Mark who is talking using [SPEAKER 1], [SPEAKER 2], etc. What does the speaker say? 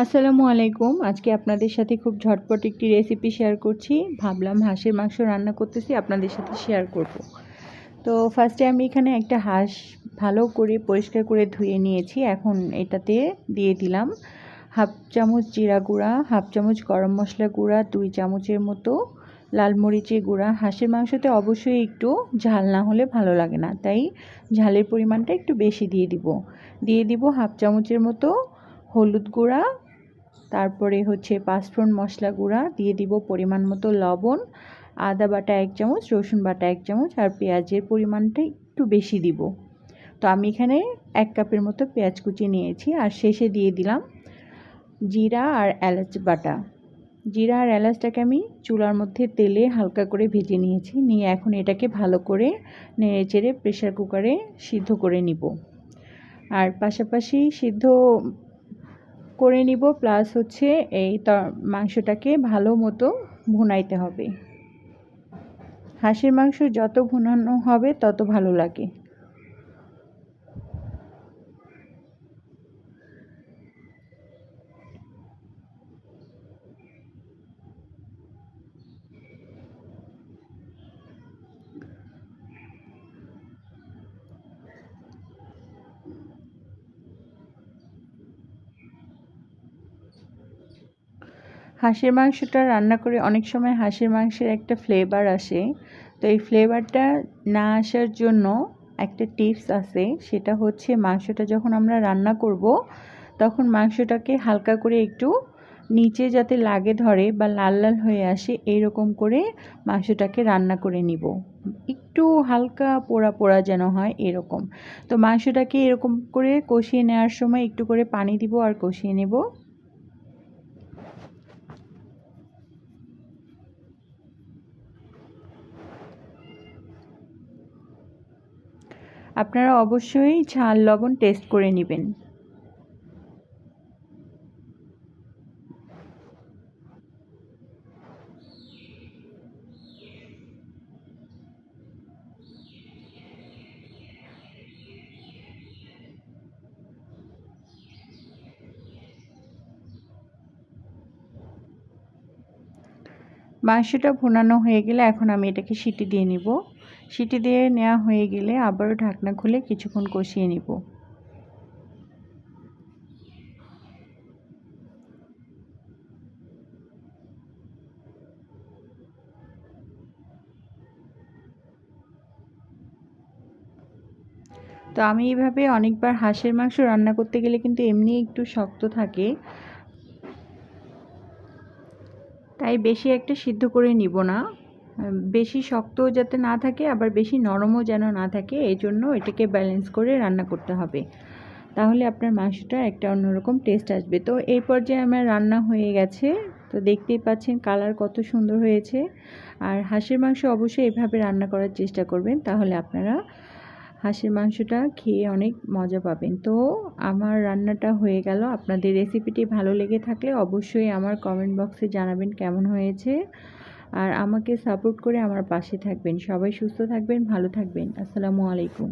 [SPEAKER 1] আসসালামু আলাইকুম। আজকে আপনাদের সাথে খুব ঝটপট একটি রেসিপি শেয়ার করছি। ভাবলাম হাঁসের মাংস রান্না করতেছি, আপনাদের সাথে শেয়ার করব। তো ফার্স্টে আমি এখানে একটা হাঁস ভালো করে পরিষ্কার করে ধুয়ে নিয়েছি। এখন এটাতে দিয়ে দিলাম হাফ চামচ জিরা গুঁড়া, হাফ চামচ গরম মশলা গুঁড়া, 2 চামচের মতো লাল মরিচের গুঁড়া। হাঁসের মাংসতে অবশ্যই একটু ঝাল না হলে ভালো লাগে না, তাই ঝালের পরিমাণটা একটু বেশি দিয়ে দিব হাফ চামচের মতো হলুদ গুঁড়া, তারপরে হচ্ছে পাঁচফোড়ন মশলা গুঁড়া, দিয়ে দিব পরিমাণ মতো লবণ, আদা বাটা 1 চামচ, রসুন বাটা 1 চামচ, আর পেঁয়াজের পরিমাণটা একটু বেশি দিব। তো আমি এখানে 1 কাপের মতো পেঁয়াজ কুচি নিয়েছি। আর শেষে দিয়ে দিলাম জিরা আর এলাচ বাটা। জিরা আর এলাচটাকে আমি চুলার মধ্যে তেলে হালকা করে ভেজে নিয়ে এখন এটাকে ভালো করে নেড়ে চেড়ে প্রেশার কুকারে সিদ্ধ করে নিব। আর পাশাপাশি সিদ্ধ করে নিব, প্লাস হচ্ছে এই মাংসটাকে ভালো মতো ভুনাইতে হবে। হাঁসের মাংস যত ভুনানো হবে তত ভালো লাগে। হাঁসের মাংসটা রান্না করে অনেক সময় হাঁসের মাংসের একটা ফ্লেভার আসে। তো এই ফ্লেভারটা না আসার জন্য একটা টিপস আছে, সেটা হচ্ছে মাংসটা যখন আমরা রান্না করব তখন মাংসটাকে হালকা করে একটু নিচে যাতে লাগে ধরে বা লাল লাল হয়ে আসে, এইরকম করে মাংসটাকে রান্না করে নিব। একটু হালকা পোড়া পোড়া যেন হয় এরকম। তো মাংসটাকে এরকম করে কষিয়ে নেওয়ার সময় একটু করে পানি দিব আর কষিয়ে নেব। আপনারা অবশ্যই ঝাল লবণ টেস্ট করে নেবেন। মাংসটা ভুনানো হয়ে গেলে এখন আমি এটাকে সিটি দিয়ে নিব। সিটি দিয়ে নেওয়া হয়ে গেলে আবারও ঢাকনা খুলে কিছুক্ষণ কষিয়ে নিব। তো আমি এইভাবে অনেকবার হাঁসের মাংস রান্না করতে গেলে কিন্তু এমনি একটু শক্ত থাকে, তাই বেশি একটা সিদ্ধ করে নিব না। বেশি শক্ত যাতে না থাকে, আবার বেশি নরমও যেন না থাকে, এই জন্য এটাকে ব্যালেন্স করে রান্না করতে হবে। তাহলে আপনার মাংসটা একটা অন্যরকম টেস্ট আসবে। তো এই পর্যায়ে আমার রান্না হয়ে গেছে। তো দেখতেই পাচ্ছেন কালার কত সুন্দর হয়েছে। আর হাঁসের মাংস অবশ্যই এভাবে রান্না করার চেষ্টা করবেন, তাহলে আপনারা হাঁসের মাংসটা খেয়ে অনেক মজা পাবেন। তো আমার রান্নাটা হয়ে গেল। আপনাদের রেসিপিটি ভালো লেগে থাকলে অবশ্যই আমার কমেন্ট বক্সে জানাবেন কেমন হয়েছে। আর আমাকে সাপোর্ট করে আমার পাশে থাকবেন। সবাই সুস্থ থাকবেন, ভালো থাকবেন। আসসালামু আলাইকুম।